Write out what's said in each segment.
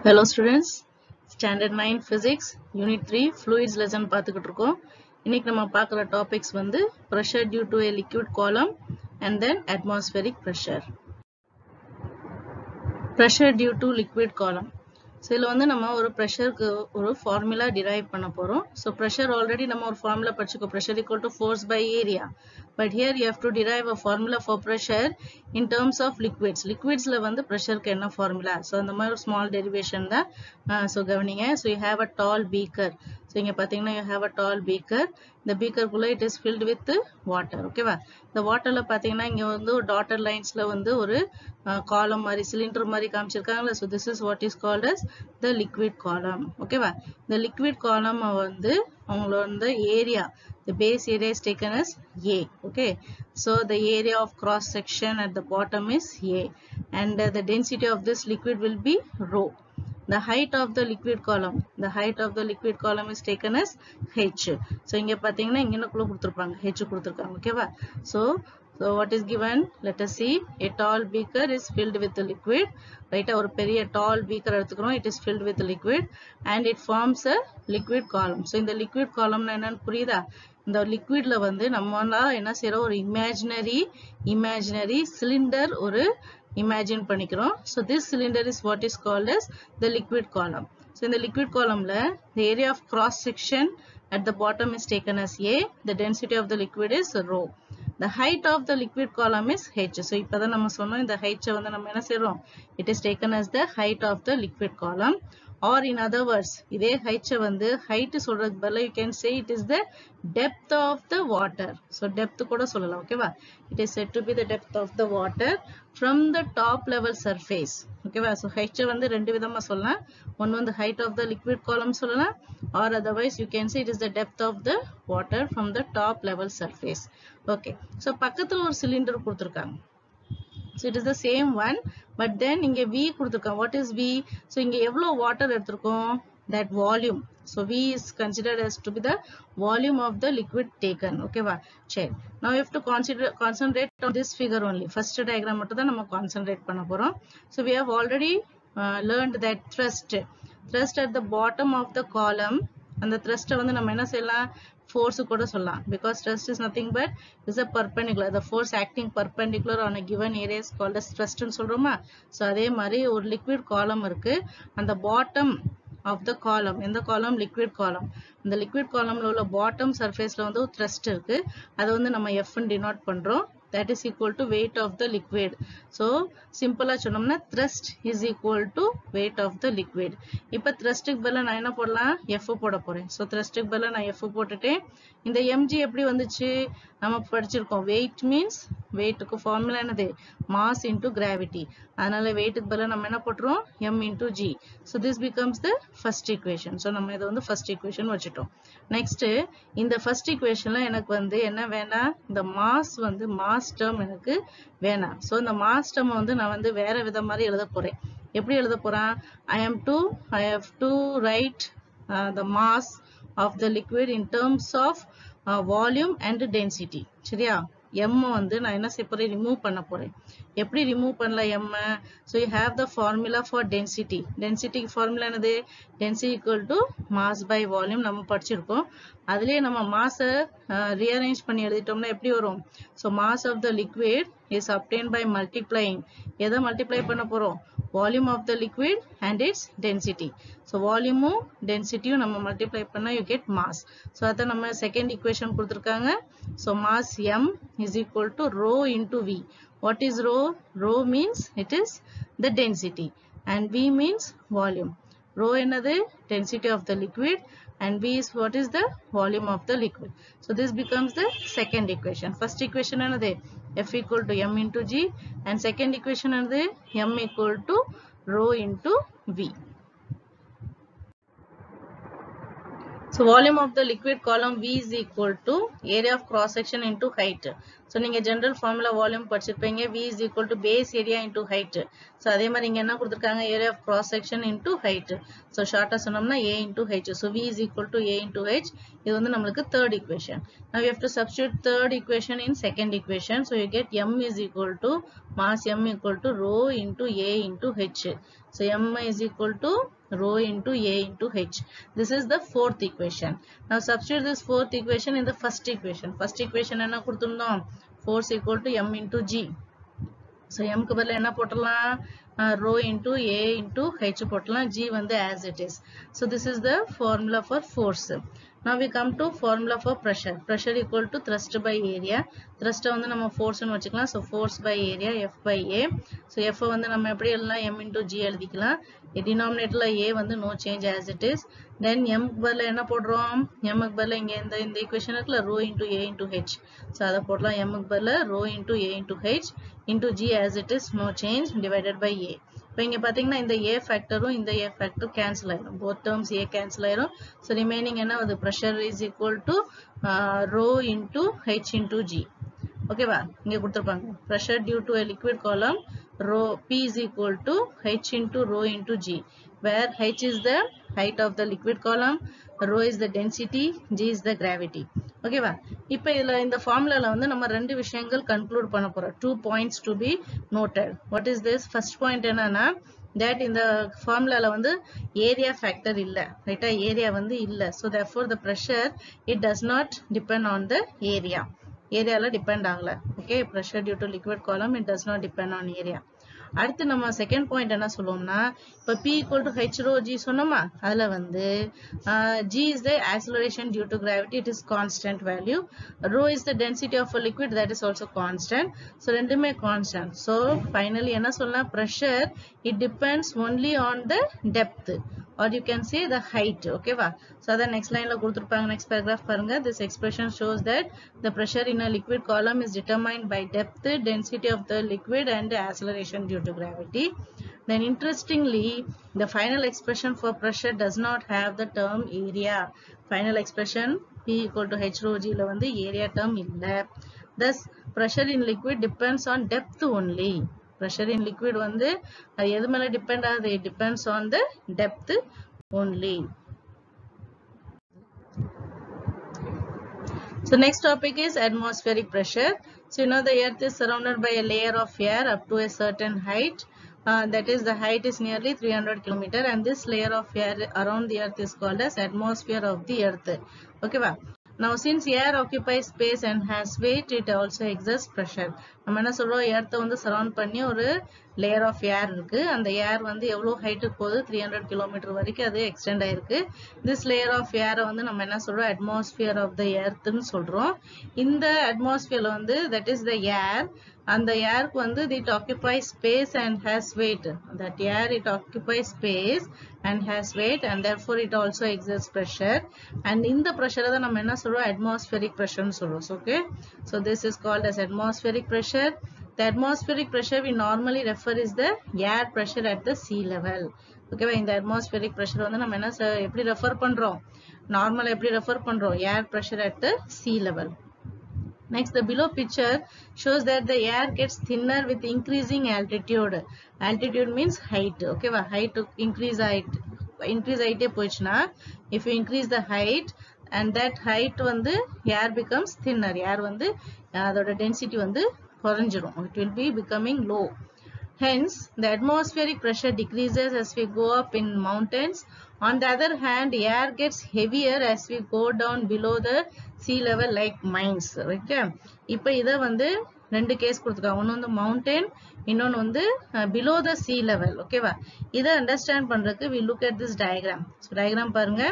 Hello students, Standard 9 Physics, Unit 3 Fluids lesson பார்த்துக்கிட்டு இருக்கோம். இன்னைக்கு நம்ம பார்க்குற topics வந்து pressure due to a liquid column and then atmospheric pressure. Pressure due to liquid column. So இதில் வந்து நம்ம ஒரு pressureக்கு ஒரு formula derive பண்ண போறோம். So pressure already நம்ம ஒரு formula படிச்சுக்கோ, pressure equal to force by area. But here you have to derive a formula for pressure in terms of liquids. Liquidsல வந்து pressureக்கு என்ன formula? So அந்த மாதிரி small derivation தான். So கவனிங்க. So you have a tall beaker. So இங்க பார்த்தீங்கன்னா you have a tall beaker. இந்த beaker குள்ள it is filled with water. ஓகேவா? இந்த waterல பார்த்தீங்கன்னா இங்க வந்து dotted linesல வந்து ஒரு column மாதிரி cylinder மாதிரி காமிச்சிருக்காங்கல்ல. So this is what is called as the liquid column. ஓகேவா? The liquid column வந்து அவங்களோட வந்து area, the base area is taken as A. Okay, so the area of cross section at the bottom is A, and the density of this liquid will be rho. The height of the liquid column, the height of the liquid column is taken as H. So இங்க பாத்தீங்கன்னா இங்க என்ன கொடுத்திருப்பாங்க, H கொடுத்திருக்காங்க. ஓகேவா? So what is given? Let us see. A tall beaker is filled with the liquid. Right, ஒரு பெரிய tall beaker எடுத்துக்கிறோம். It is filled with the liquid and it forms a liquid column. So இந்த liquid column என்னன்னு புரியுதா? இந்த liquidல வந்து நம்மளா என்ன செய்றோம், ஒரு imaginary cylinder ஒரு imagine பண்ணிக்கிறோம். So this cylinder is what is called as the liquid column. So in the liquid column the area of cross section at the bottom is taken as A. The density of the liquid is rho. The height of the liquid column is H. So இப்பதான் நம்ம சொன்னோம், இந்த H வந்து நம்ம என்ன செய்றோம், it is taken as the height of the liquid column. Or in other words, இதே H வந்து height சொல்றதுக்கு பதிலா you can say it is the depth of the water. So depth கூட சொல்லலாம். ஓகேவா? It is said to be the depth of the water from the top level surface. ஓகேவா? So H வந்து ரெண்டு விதமா சொல்லலாம். ஒன்னு வந்து height of the liquid column சொல்லலாம், or otherwise you can say it is the depth of the water from the top level surface. Okay, so பக்கத்துல ஒரு cylinder கொடுத்திருக்காங்க. So it is the same one, but then இங்க V கொடுத்திருக்காங்க. What is V? So இங்க எவ்வளவு water எடுத்திருக்கோம்? That volume. So V is considered as to be the volume of the liquid taken. Okay va? Check. Now you have to concentrate on this figure only. First diagram மட்டும் தான் நம்ம concentrate பண்ண போறோம். So we have already learned that thrust at the bottom of the column. அந்த thrust வந்து நம்ம என்ன செய்யலாம், force கூட சொல்லலாம், because thrust is nothing but is a perpendicular, the force acting perpendicular on a given area is called as thrust ன்னு சொல்றோமா. So அதே மாதிரி ஒரு liquid column இருக்கு, அந்த bottom of the column, எந்த column, liquid column, இந்த liquid columnல உள்ள bottom surfaceல வந்து thrust இருக்கு, அது வந்து நம்ம F ன்னு denote பண்றோம். That is equal to weight of the liquid. So simple ஆ சொன்னோம்னா thrust is equal to weight of the liquid. இப்ப thrust க்கு பதிலா நான் என்ன போடலாம், F போட போறேன். So thrust க்கு பதிலா நான் F போட்டுட்டேன். இந்த mg எப்படி வந்துச்சு, நம்ம படிச்சிருக்கோம், weight means weight க்கு formula என்னது, mass into gravity. அதனால weight க்கு பதிலா நம்ம என்ன போட்டுறோம், m into g. So this becomes the first equation. So நம்ம இதை வந்து first equation வச்சுட்டோம். Next இந்த first equationல எனக்கு வந்து என்ன வேணாம், இந்த mass வந்து mass term எனக்கு வேணாம். So இந்த mass term வந்து நான் வந்து வேற விதம் மாதிரி எழுத போறேன். எப்படி எழுத போறேன், I have to write the mass of the liquid in terms of volume and density. சரியா? m வந்து நான் என்ன செய்ய போறேன், ரிமூவ் பண்ண போறேன். எப்படி ரிமூவ் பண்ணலாம் m? So you have the formula for density. Density formula என்னது, density equal to mass by volume. நம்ம படிச்சிருக்கோம். அதிலே நம்ம mass rearrange பண்ணி எழுதிட்டோம்னா எப்படி வரும்? So mass of the liquid is obtained by multiplying, எதை multiply பண்ண போறோம், volume of the liquid and its density. So volume density நம்ம multiply பண்ணா you get mass. So அத நம்ம second equation கொடுத்திருக்காங்க. So mass m is equal to rho into V. What is rho? Rho means it is the density and V means volume. Rho என்னது, density of the liquid, and V is what is the volume of the liquid. So this becomes the second equation. First equation என்னது, F equal to m into g, and second equation என்னது, m equal to rho into V. So volume of the liquid column V is equal to area of cross section into height. So நீங்க general formula volume படிச்சிருப்பீங்க. V is equal to base area into height. So அதே மாதிரி இங்க என்ன கொடுத்திருக்காங்க, area of cross section into height. So short சொன்னோம்னா A into H. So V is equal to A into H. இது வந்து நம்மளுக்கு third equation. Now we have to substitute third equation in second equation. So you get M is equal to mass M equal to rho into A into H. So M is equal to rho into A into H. This is the fourth equation. Now substitute this fourth equation in the first equation. First equation என்ன கொடுத்திருந்தோம், force equal to M into G. So M க்கு பதிலா என்ன போடலாம், rho into A into H போடலாம், G வந்து as it is. So this is the formula for force. Now we come to formula for pressure. Pressure equal to thrust by area. Thrust வந்து நம்ம force னு வச்சுக்கலாம். So force by area F by A. So F வந்து நம்ம எப்படி எழுதலாம், M into G எழுதிக்கலாம். Denominatorல A வந்து no change as it is. Then M க்கு பதிலா என்ன போடுறோம், M க்கு பதிலா இங்க இந்த equation இருக்குல, rho into A into H. So அதை போடலாம், M க்கு பதிலா rho into A into H into G as it is, no change, divided by A. இப்போ இங்க பாத்தீங்கன்னா இந்த A factorம் இந்த A factor cancel ஆயிரும். Both terms A cancel ஆயிரும். So remaining என்ன வந்து, pressure is equal to rho into H into G. Okay வா, இங்க கொடுத்திருப்பாங்க pressure due to a liquid column, rho P is equal to H into rho into G, where H is the height of the liquid column, rho is the density, G is the gravity. Okay வா, இப்போ இதுல இந்த ஃபார்முலால வந்து நம்ம ரெண்டு விஷயங்கள் conclude பண்ண போறோம். 2 points to be noted. What is this? First point என்னன்னா, that இந்த ஃபார்முலால வந்து ஏரியா ஃபேக்டர் இல்ல, ரைட்டா, ஏரியா வந்து இல்ல. So therefore the pressure, it does not depend on the area. ஏரியால டிபெண்ட் ஆகல. Okay, pressure due to liquid column, it does not depend on area. அடுத்து நம்ம செகண்ட் பாயிண்ட் என்ன சொல்லுவோம்னா, இப்போ P equal to H rho G சொன்னோமா, அதுல வந்து G is the acceleration due to gravity, it is constant value. Rho is the density of a liquid, that is also constant. So ரெண்டுமே constant. So finally என்ன சொல்லலாம், pressure, it depends only on the depth, or you can say the height. Okay வா, so அத next lineல கொடுத்திருப்பாங்க, next paragraph பாருங்க. This expression shows that the pressure in a liquid column is determined by depth, density of the liquid and acceleration due to gravity. Then interestingly, the final expression for pressure does not have the term area. Final expression P equal to H rho G ல வந்து area term இல்ல. Thus pressure in liquid depends on depth only. Pressure in liquid வந்து அது எது மேல depend ஆகுது, it depends on the depth only. So next topic is atmospheric pressure. So you know the earth is surrounded by a layer of air up to a certain height. That is, the height is nearly 300 km, and this layer of air around the earth is called as atmosphere of the earth. Okay va? Now since air occupies space and has weight, it also exerts pressure. நம்ம என்ன சொல்றோம், எர்த்தை வந்து surround பண்ணி ஒரு layer of air இருக்கு. அந்த ஏர் வந்து எவ்வளவு ஹைட்டுக்கு போகுது, 300 கிலோமீட்டர் வரைக்கும் அது எக்ஸ்டெண்ட் ஆயிருக்கு. திஸ் லேயர் ஆஃப் ஏரை வந்து நம்ம என்ன சொல்றோம், அட்மாஸ்பியர் ஆஃப் த எர்த்னு சொல்றோம். இந்த அட்மாஸ்பியர்ல வந்து தட் இஸ் த ஏர், அந்த ஏருக்கு வந்து it occupies space and has weight. That air, it occupies space and has weight, and therefore it also exerts pressure. And இந்த pressure தான் நம்ம என்ன சொல்றோம், atmospheric pressure னு சொல்றோம். Okay, so this is called as atmospheric pressure. The atmospheric pressure we normally refer is the air pressure at the sea level. Okay, இந்த atmospheric pressure வந்து நம்ம என்ன எப்படி ரெஃபர் பண்றோம், நார்மலா எப்படி ரெஃபர் பண்றோம், air pressure at the sea level. Next, the below picture shows that the air gets thinner with increasing altitude. Altitude means height. Okay va, height increase ஆயிட்டே போச்சுன்னா, if you increase the height, and that height வந்து air becomes thinner, air வந்து அதோட density வந்து குறைஞ்சிரும், it will be becoming low. Hence, the atmospheric pressure decreases as we go up in mountains. On the other hand, air gets heavier as we go down below the sea level like mines. Okay, இப்போ இத வந்து ரெண்டு case கொடுத்துருக்காங்க, ஒன்னு வந்து mountain, இன்னொன்னு வந்து below the sea level. ஓகேவா, இத அண்டர்ஸ்டாண்ட் பண்றதுக்கு we look at this diagram. So diagram பாருங்க.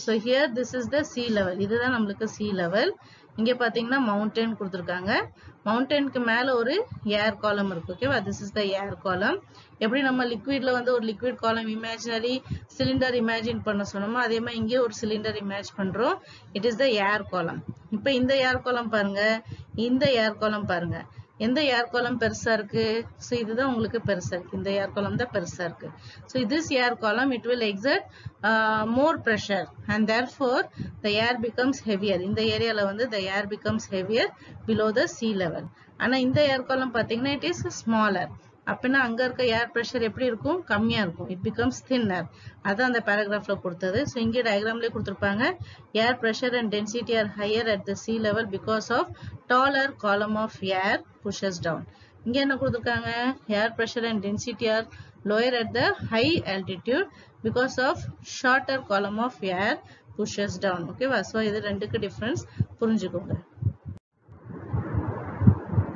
So here this is the sea level, இதுதான் நம்மளுக்கு sea level. இங்க பாத்தீங்கன்னா மவுண்டன் கொடுத்திருக்காங்க, மவுண்டனுக்கு மேல ஒரு ஏர் காலம் இருக்கு. ஓகேவா, this is the air column. எப்படி நம்ம லிக்விட்ல வந்து ஒரு லிக்விட் காலம் இமேஜினரி சிலிண்டர் இமேஜின் பண்ண சொன்னோமோ, அதே மாதிரி இங்கே ஒரு சிலிண்டர் இமேஜ் பண்றோம். இட் இஸ் த ஏர் காலம். இப்போ இந்த ஏர் காலம் பாருங்க, இந்த ஏர் காலம் பாருங்க. எந்த ஏர் காலம் பெருசா இருக்கு? ஸோ இதுதான் உங்களுக்கு பெருசா இருக்கு. இந்த ஏர் காலம் தான் பெருசா இருக்கு. So this air column it will exert more pressure and therefore the air becomes heavier. இந்த ஏரியால வந்து the air becomes heavier below the sea level. ஆனா இந்த ஏர் காலம் பாத்தீங்கன்னா it is smaller. அப்படின்னா அங்க இருக்க ஏர் பிரஷர் எப்படி இருக்கும்? கம்மியா இருக்கும். It becomes thinner. அதான் அந்த பேராகிராஃப்ல கொடுத்தது. ஸோ இங்கே டயக்ராம்லேயே கொடுத்துருப்பாங்க. Air pressure and density are higher at the sea level because of taller column of air pushes down. இங்க என்ன கொடுத்துருக்காங்க? Air pressure and density are lower at the high altitude because of shorter column of air pushes down. ஓகேவா? So இது ரெண்டுக்கு difference புரிஞ்சுக்கோங்க.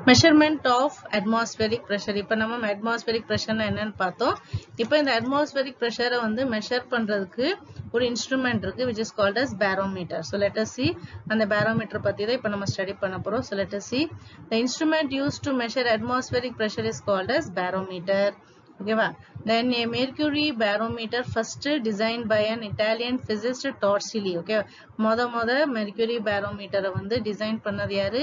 Measurement of atmospheric pressure. இப்போ நம்ம atmospheric ப்ரெஷர்னா என்னன்னு பார்த்தோம். இப்போ இந்த அட்மாஸ்பரிக் ப்ரெஷரை வந்து மெஷர் பண்றதுக்கு ஒரு இன்ஸ்ட்ருமெண்ட் இருக்கு which is called as barometer. So let us see அந்த barometer பத்தி தான் இப்போ நம்ம ஸ்டடி பண்ண போறோம். So let us see the instrument used to measure atmospheric pressure is called as barometer. Okay, then a mercury barometer first designed by an Italian physicist Torricelli. Okay, மொத mercury barometer வந்து design பண்ணது யாரு?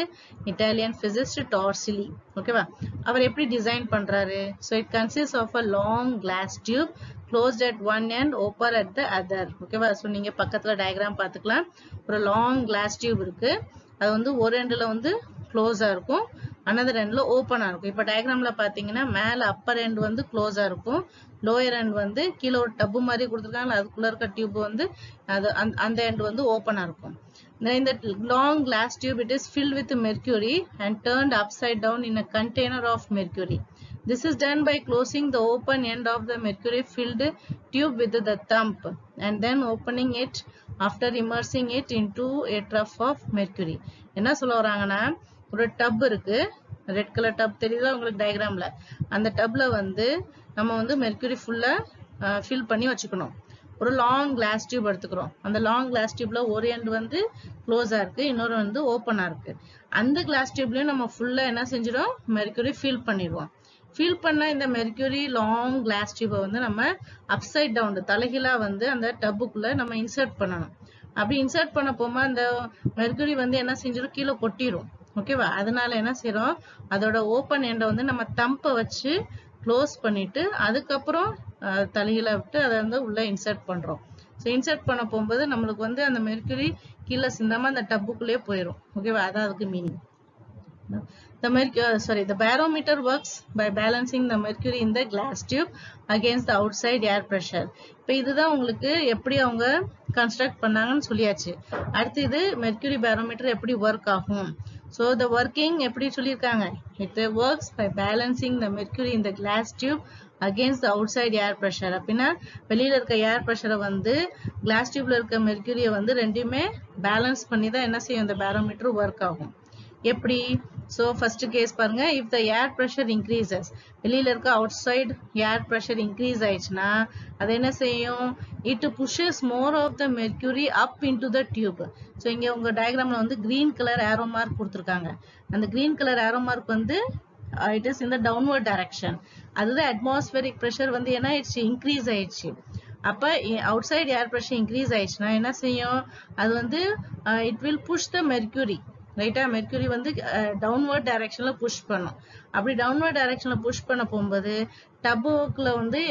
Italian physicist Torricelli. ஓகேவா? அவர் எப்படி design பண்றாரு? So it consists of a long glass tube closed at one end, open at the other. ஓகேவா? So நீங்க பக்கத்துல டயக்ராம் பார்த்துக்கலாம். ஒரு லாங் கிளாஸ் டியூப் இருக்கு. அது வந்து ஒரு எண்ட்ல வந்து க்ளோஸா இருக்கும், அனதர் எண்ட்ல ஓப்பனா இருக்கும். இப்போ டயக்ராம்ல பாத்தீங்கன்னா மேல அப்பர் எண்ட் வந்து க்ளோஸா இருக்கும், லோயர் எண்ட் வந்து கீழே ஒரு டப்பு மாதிரி கொடுத்துருக்காங்க, அதுக்குள்ள இருக்க டியூப் வந்து அது அந்த எண்ட் வந்து ஓப்பனா இருக்கும். In the long glass tube it is filled with mercury and turned upside down in a container of mercury. This is done by closing the open end of the mercury filled tube with the thumb and then opening it after immersing it into a trough of mercury. என்ன சொல்ல வராங்கன்னா, ஒரு dub இருக்கு, red colour dub தெரியுதா உங்களுக்கு டயக்ராம்ல? அந்த டப்ல வந்து நம்ம வந்து மெர்க்குரி ஃபுல்லா ஃபில் பண்ணி வச்சுக்கணும். ஒரு லாங் கிளாஸ் டியூப் எடுத்துக்கிறோம். அந்த லாங் கிளாஸ் டியூப்ல ஒரு எண்ட் வந்து க்ளோஸா இருக்கு, இன்னொரு வந்து ஓப்பனா இருக்கு. அந்த கிளாஸ் டியூப்லயும் நம்ம ஃபுல்லா என்ன செஞ்சிடும்? மெர்க்குரி ஃபில் பண்ணிடுவோம். ஃபில் பண்ண இந்த மெர்க்குரி லாங் கிளாஸ் டியூபை வந்து நம்ம அப்சைட் டவுன் தலைகீழா வந்து அந்த டப்புக்குள்ள நம்ம இன்சர்ட் பண்ணணும். அப்படி இன்சர்ட் பண்ண போமா அந்த மெர்க்குரி வந்து என்ன செஞ்சிடும்? கீழே கொட்டிடும். ஓகேவா? அதனால என்ன செய்யறோம்? அதோட ஓப்பன் எண்டை வந்து நம்ம தம்பை வச்சு க்ளோஸ் பண்ணிட்டு அதுக்கப்புறம் தலையில விட்டு அதை வந்து உள்ள இன்சர்ட் பண்றோம். ஸோ இன்சர்ட் பண்ண போகும்போது நம்மளுக்கு வந்து அந்த மெர்க்குரி கீழே சிந்தாம அந்த டப்புக்குள்ளேயே போயிடும். ஓகேவா? அதான் அதுக்கு meaning. The barometer works by balancing the mercury in the glass tube against the outside air pressure. இப்போ இதுதான் உங்களுக்கு எப்படி அவங்க கன்ஸ்ட்ரக்ட் பண்ணாங்கன்னு சொல்லியாச்சு. அடுத்து இது mercury barometer எப்படி ஒர்க் ஆகும்? So the working எப்படி சொல்லியிருக்காங்க? It works by balancing the mercury in the glass tube against the outside air pressure. அப்படின்னா வெளியில இருக்க ஏர் பிரஷரை வந்து கிளாஸ் டியூப்ல இருக்க மெர்க்குரியை வந்து ரெண்டுமே பேலன்ஸ் பண்ணி தான் என்ன செய்யும்? இந்த barometer ஒர்க் ஆகும். எப்படி? So first case பாருங்க, if the air pressure increases, வெளியில இருக்க outside air pressure increase ஆயிடுச்சுன்னா அது என்ன செய்யும்? It pushes more of the mercury up into the tube. So இங்க உங்க டயக்ராம்ல வந்து green color arrow mark கொடுத்திருக்காங்க. அந்த green color arrow mark வந்து it is in the downward direction. அதுதான் atmospheric pressure வந்து என்ன ஆயிடுச்சு? இன்க்ரீஸ் ஆயிடுச்சு. அப்ப outside air pressure increase ஆயிடுச்சுன்னா என்ன செய்யும்? அது வந்து it will push the mercury. ரைட்டா? மெர்க்குரி வந்து டவுன்வர்ட் டைரக்ஷன்ல புஷ் பண்ணும். அப்படி டவுன்வர்ட் டைரக்ஷன்ல புஷ் பண்ண போகும்போது டப்புக்குள்ள வந்து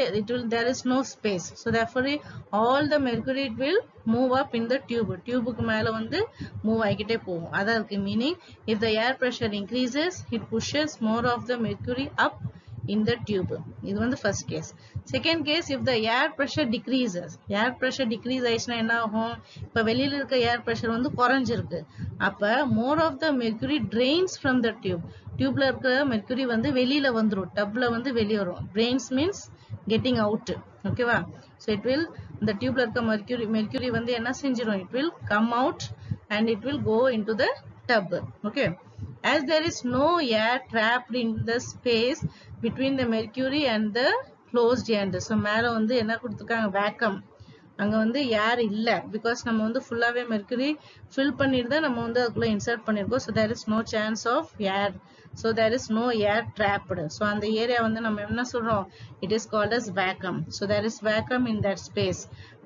there is no space. So therefore all the mercury it will move up in the tube. டியூபுக்கு மேல வந்து மூவ் ஆகிட்டே போகும். அதான் இருக்கு meaning. If the air pressure increases, it pushes more of the mercury up in the tube. இது வந்து first case. Second case, if the air pressure decreases, air pressure decrease ஆயிடுச்சுன்னா என்ன ஆகும்? இப்ப வெளியில இருக்க air pressure வந்து குறைஞ்சிருக்கு. அப்ப more of the mercury drains from the tube. டியூப்ல இருக்க மெர்க்குரி வந்து வெளியில வந்துரும், டப்ல வந்து வெளிய வரும். drains means getting out. ஓகேவா? So it will, இந்த டியூப்ல இருக்க மெர்க்குரி வந்து என்ன செஞ்சிரும்? It will come out and it will go into the tub. Okay. As there is no air trapped in the space between the mercury and the closed end. So மேல வந்து என்ன கொடுத்திருக்காங்க? vacuum. அங்க வந்து ஏர் இல்ல, because நம்ம வந்து ஃபுல்லாவே மெர்க்குரி ஃபில் பண்ணிட்டு தான் நம்ம வந்து அதுக்குள்ள இன்சர்ட் பண்ணிருக்கோம். So there is no chance of air. so there is no air trapped. So அந்த area வந்து நம்ம என்ன சொல்றோம், it is called as vacuum. So there is vacuum in that space.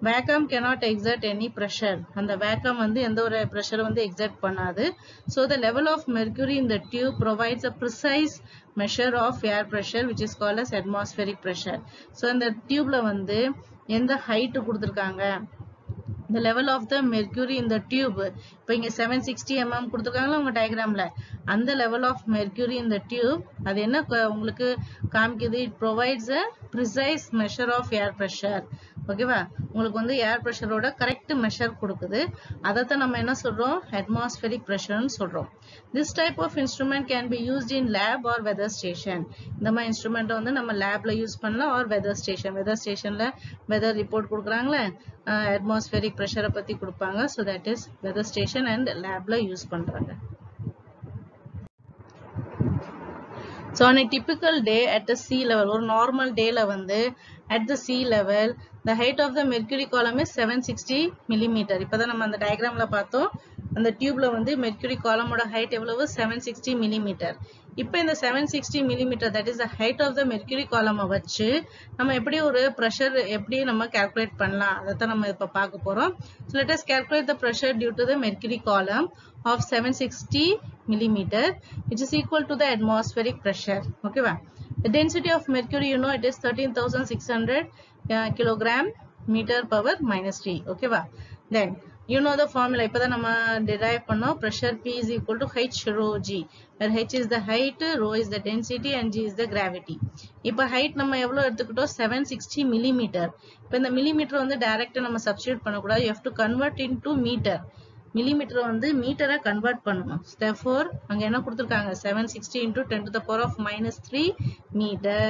Vacuum cannot exert any pressure. அந்த vacuum வந்து எந்த ஒரு pressure வந்து exert பண்ணாது. So the level of mercury in the tube provides a precise measure of air pressure which is called as atmospheric pressure. So இந்த டியூப்ல வந்து எந்த height கொடுத்திருக்காங்க, the level of the mercury in the tube, இப்போ இங்க 760 mm கொடுத்திருக்காங்களா உங்க டயகிராம்ல, அந்த level of mercury in the tube அது என்ன உங்களுக்கு காமிக்குது, it provides a precise measure of air pressure. ஓகேவா, உங்களுக்கு வந்து ஏர் பிரஷரோட கரெக்ட் மெஷர் கொடுக்குது. அதைத்தான் நம்ம என்ன சொல்றோம், atmospheric pressure ன்னு சொல்றோம். This type of instrument can be used in lab or weather station. இந்த மாதிரி இன்ஸ்ட்ருமெண்ட் வந்து நம்ம லேப்ல யூஸ் பண்ணலாம், or weather station. weather stationல weather report கொடுக்குறாங்களே, atmospheric pressure பத்தி கொடுப்பாங்க. So that is weather station and labல யூஸ் பண்றாங்க. So on a typical day at the sea level, ஒரு normal dayல வந்து at the sea level, the height of the mercury column is 760 mm. இப்பதான் நம்ம அந்த டயகிராம்ல பார்த்தோம், அந்த டியூப்ல வந்து mercury column ஓட height எவ்வளவு, 760 mm. இப்போ இந்த 760 mm, that is the height of the mercury column வச்சு நம்ம எப்படி ஒரு pressure எப்படி நம்ம calculate பண்ணலாம், அதைத்தான் நம்ம இப்ப பார்க்க போறோம். So let us calculate the pressure due to the mercury column of 760 mm, which is equal to the atmospheric pressure. Okay va? The density of mercury, you know, it is 13,600 kilogram meter power minus 3. Okay va? Then you know the formula, இப்பதான் நம்ம derive பண்ணோம், pressure P is equal to H rho G, where H is the height, rho is the density and G is the gravity. இப்ப height நம்ம எவ்வளவு எடுத்துக்கிட்டோம், 760 mm. இப்ப இந்த millimeter வந்து direct நம்ம substitute பண்ணக்கூடாது, you have to convert into meter. millimeter வந்து மீட்டரை கன்வெர்ட் பண்ணணும். therefore அங்க என்ன கொடுத்திருக்காங்க, 760 into 10 to the power of minus 3 meter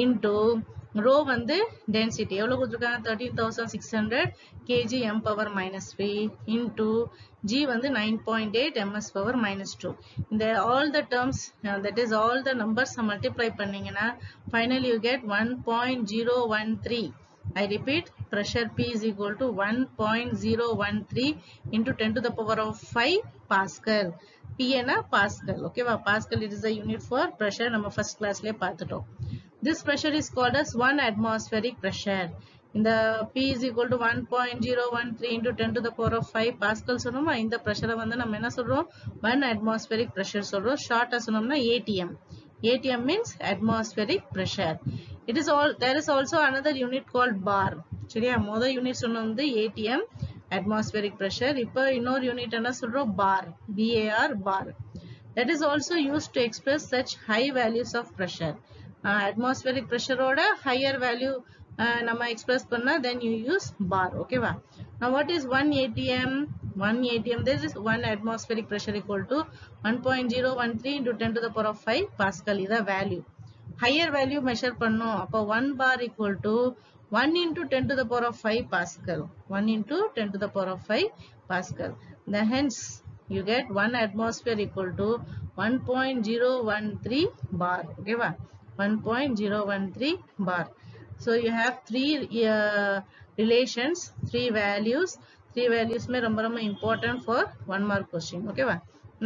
into rho வந்து density எவ்வளவு கொடுத்திருக்காங்க, 13,600 kg m power minus 3 into G வந்து 9.8 ms power minus 2. இந்த all the terms, that is all the numbers multiply பண்ணீங்கன்னா finally you get 1.013. I repeat, pressure P is equal to 1.013 into 10 to the power of 5 Pascal. P na Pascal. Okay, Pascal, it is the unit for pressure. நம்ம first class லே பார்த்துட்டோம். This pressure is called as 1 atmospheric pressure. இந்த P is equal to 1.013 into 10 to the power of 5 Pascal சொன்னோமா, இந்த pressure வந்து நம்ம என்ன சொல்றோம், 1 atmospheric pressure சொல்றோம். ஷார்ட்டா சொன்னோம்னா ATM. ATM means atmospheric pressure. It is all, there is also another unit called bar. சரியா, முதல் யூனிட் சொன்ன வந்து ATM atmospheric pressure. இப்போ இன்னொரு யூனிட் என்ன சொல்றோம், bar, BAR, bar. That is also used to express such high values of pressure. Atmospheric pressure ஓட higher value நம்ம express பண்ணா then you use bar. Okay வா. Now what is 1 ATM? 1 ATM, this is 1 atmospheric pressure equal to 1.013 into 10 to the power of 5 Pascal. இத value. Higher value measure பண்ணோம், அப்போ 1 bar equal to 1 into 10 to the power of 5 Pascal. 1 into 10 to the power of 5 Pascal. Then hence you get 1 atmosphere equal to 1.013 bar. Okay va? 1.013 bar. So you have three relations, three values. Three values may ரொம்ப important for 1 mark question. Okay va?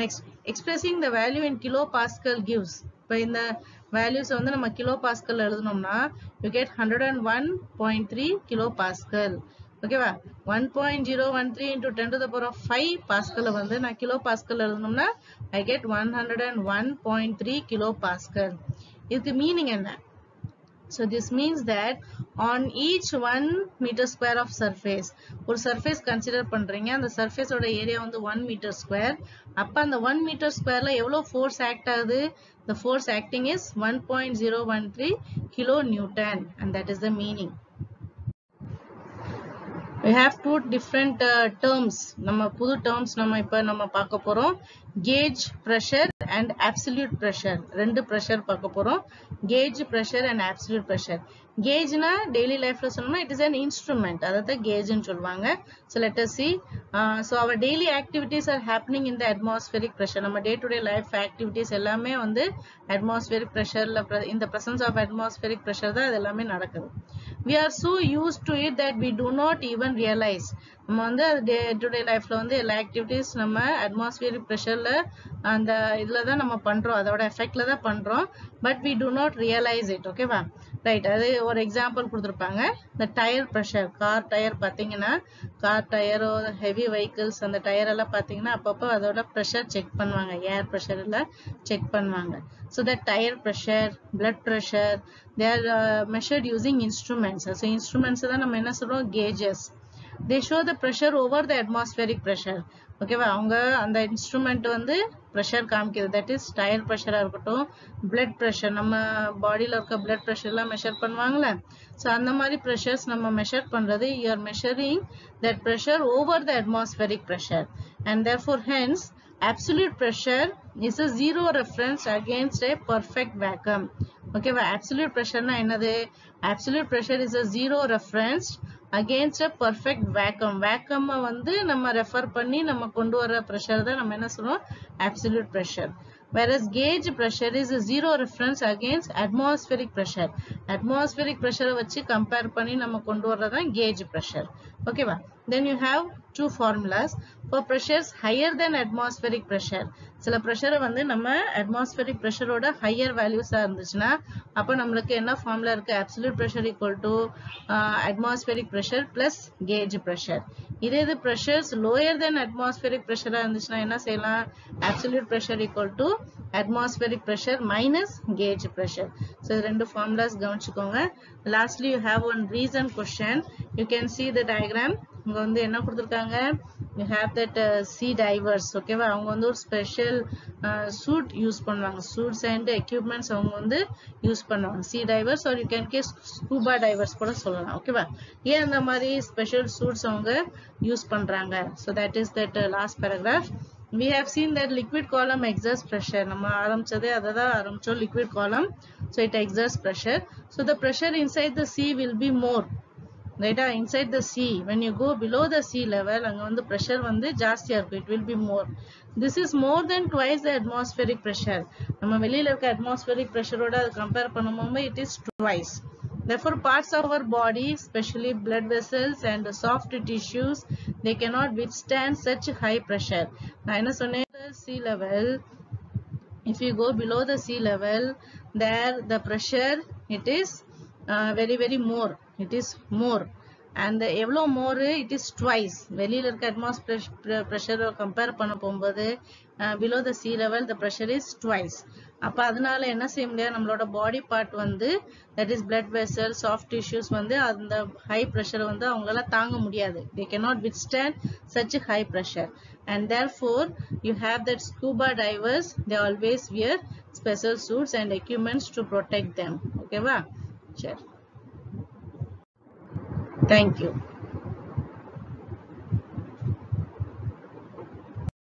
Next, expressing the value in kilopascal gives. இப்போ இந்த values வந்து நம்ம kilopascal எழுதணும்னா you get 101.3 kilopascal. Okay va? 1.013 into 10 to the power of 5 Pascal வந்து நான் kilopascal எழுதணும்னா I get 101.3 kilopascal. இதுக்கு meaning என்ன? So this means that on each 1 meter square of surface, ஒரு surface consider பண்றீங்க, அந்த surface ஓட area வந்து 1 meter square. அப்ப அந்த 1 meter squareல எவ்வளவு force act ஆகுது? The force acting is 1.013 kilonewton, and that is the meaning. We have two different terms. நம்ம புது terms நம்ம இப்ப நம்ம பார்க்க போறோம். Gauge pressure and absolute pressure. ரெண்டு pressure பார்க்க போறோம். Gauge pressure and absolute pressure. Gauge na daily life ல சொன்னோம்னா it is an instrument. அதாவது gauge ன்னு சொல்வாங்க. So let us see. So our daily activities are happening in the atmospheric pressure. நம்ம day to day life activities எல்லாமே வந்து atmospheric pressureல in the presence of atmospheric pressure தான் இது எல்லாமே நடக்குது. We are so used to it that we do not even realize. நம்ம வந்து day to day lifeல வந்து எல்லா activities நம்ம atmospheric pressureல உள்ள அந்த இதுல தான் நம்ம பண்றோம், அதோட எஃபெக்ட்ல தான் பண்றோம், but we do not realize it. ஓகேவா? ரைட். அது ஒரு எக்ஸாம்பிள் கொடுத்துருப்பாங்க. இந்த டயர் ப்ரெஷர், கார் டயர் பார்த்தீங்கன்னா கார் டயரோ ஹெவி வெஹிக்கிள்ஸ் அந்த டயர் எல்லாம் பார்த்தீங்கன்னா அப்பப்போ அதோட ப்ரெஷர் செக் பண்ணுவாங்க, ஏர் ப்ரெஷர் எல்லாம் செக் பண்ணுவாங்க. So the tyre pressure, blood pressure, they are measured using instruments. So instruments தான் நம்ம என்ன சொல்றோம், gauges. they show the pressure over the atmospheric pressure. ஓகேவா? அவங்க அந்த இன்ஸ்ட்ருமெண்ட் வந்து ப்ரெஷர் காமிக்குது. தட் இஸ் டயர் ப்ரெஷரா இருக்கட்டும், பிளட் ப்ரெஷர், நம்ம பாடியில இருக்க பிளட் ப்ரெஷர் எல்லாம் மெஷர் பண்ணுவாங்கல்ல, ஸோ அந்த மாதிரி ப்ரெஷர்ஸ் நம்ம மெஷர் பண்றது, you are measuring that pressure over the atmospheric pressure, and therefore hence absolute pressure is a zero reference against a perfect vacuum. ஓகேவா? absolute pressure-னா என்னது? absolute pressure is a zero reference against a perfect vacuum. vacuum வந்து நம்ம refer பண்ணி நம்ம கொண்டு வர pressure தான் நம்ம என்ன சொல்றோம், absolute pressure. Whereas gauge pressure is a zero reference against atmospheric pressure. atmospheric pressure வச்சு கம்பேர் பண்ணி நம்ம கொண்டு வர்றதான் gauge pressure. ஓகேவா? then you have two formulas for pressures higher than atmospheric pressure. சில pressure வந்து நம்ம atmospheric pressure ஓட higher values இருந்துச்சுன்னா அப்ப நம்மளுக்கு என்ன formula இருக்கு, absolute pressure equal to atmospheric pressure plus gauge pressure. இதே இது pressures lower than atmospheric pressure இருந்துச்சுன்னா என்ன செய்யலாம், absolute pressure equal to atmospheric pressure minus gauge pressure. So ரெண்டு formulas கவனிச்சுக்கோங்க. Lastly you have one reason question. You can see the diagram. இங்க வந்து என்ன கொடுத்திருக்காங்க, you have that sea divers. ஓகேவா? அவங்க வந்து ஒரு ஸ்பெஷல் சூட் யூஸ் பண்ணுவாங்க, சூட்ஸ் அண்ட் எக்யூப்மெண்ட்ஸ் அவங்க வந்து யூஸ் பண்ணுவாங்க, sea divers or you can case scuba divers கூட சொல்லலாம். ஓகேவா? ஏன் அந்த மாதிரி ஸ்பெஷல் சூட்ஸ் அவங்க யூஸ் பண்றாங்க? so that is that last paragraph. We have seen that liquid column exerts pressure. நம்ம ஆரம்பிச்சதே அததான் ஆரம்பிச்சோம், liquid column. so it exerts pressure. so the pressure inside the sea will be more. right? inside the sea, when you go below the sea level, அங்க வந்து pressure வந்து ஜாஸ்தியா இருக்கும், it will be more. this is more than twice the atmospheric pressure. நம்ம வெளியில இருக்க atmospheric pressure ஓட அது கம்பேர் பண்ணும்போது it is twice. therefore parts of our body, especially blood vessels and soft tissues, they cannot withstand such high pressure. நான் என்ன சொன்னேன், sea level, if you go below the sea level, there the pressure it is very very more, it is more, and எவ்வளோ more, it is twice. வெளியில இருக்க atmospheric pressure compare பண்ண போகும்போது below the sea level the pressure is twice. அப்ப அதனால என்ன செய்ய முடியாது, நம்மளோட பாடி பார்ட் வந்து that is blood vessels, soft tissues வந்து அந்த ஹை pressure வந்து அவங்களால தாங்க முடியாது, they cannot withstand such a high pressure, and therefore you have that scuba divers, they always wear special suits and equipments to protect them. ஓகேவா? சரி, thank you.